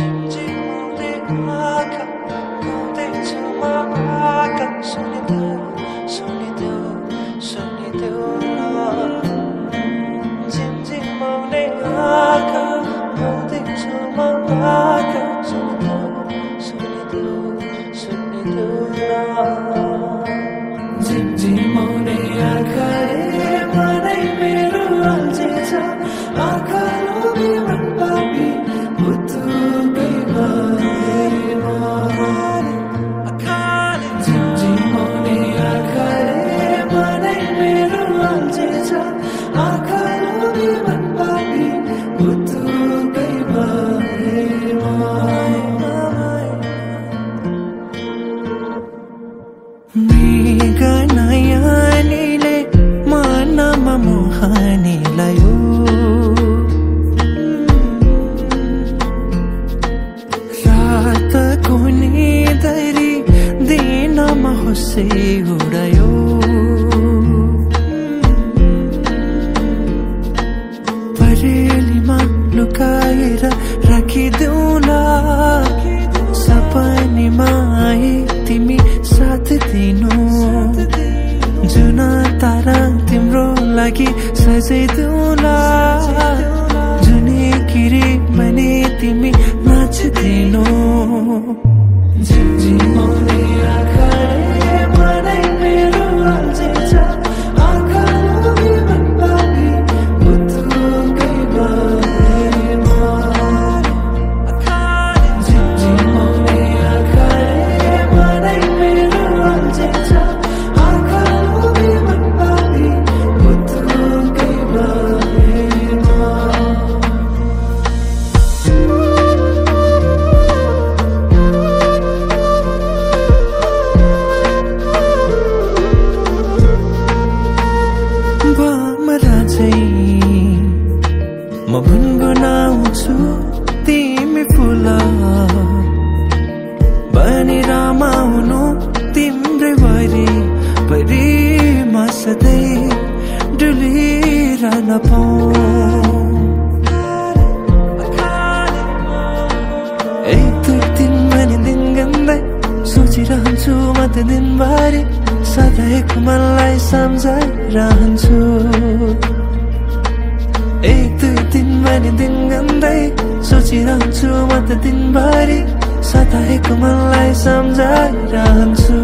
झिमझिमाउने आँखा गाउँदैछु म भाका सुनिदेऊ सुनिदेऊ सुनिदेऊ न झिमझिमाउने आँखा गाउँदैछु म भाका सुनिदेऊ सुनिदेऊ सुनिदेऊ न झिमझिमाउने आँखाले मनै मेरो अल्झिन्छ आँखा लोभी मन पापी भुतुकै भएमा झिमझिमाउने आँखाले मनै मेरो अल्झिन्छ आँखा लोभी मन पापी भुतुकै भएमा नयानीले मनमा मोहानी लायो रातको निदरी दिनमा होसे उडायो परेलीमा लुकाएर राखिदेऊला सपनीमा आए तिमी साथ दिनु जुन तारा तिम्रो लागि सजाइदिउला जुनी किरी भने तिमी नाचिदिनु झिमझिमाउने आँखाले मनै मेरो अल्झिन्छ आँखा लोभी मन पापी भुतुकै भएमा झिमझिमाउने आँखाले मनै मेरो अल्झिन्छ आँखा लोभी मन पापी भुतुकै भएमा भमरा चाहिँ म गुनगुनाउँछु तिमी फुल बनी रमाउनु तिम्रै वरिपरिमा सधैँ डुलिरहन पाऊँ एक दुई दिन भने दिन गन्दै सोचिरहन्छु म त दिनभरि सधैँको मनलाई सम्झाइरहन्छु एक दुई दिन भने दिन गन्दै सोचिरहन्छु म त दिनभरि सधैँको मनलाई सम्झाइरहन्छु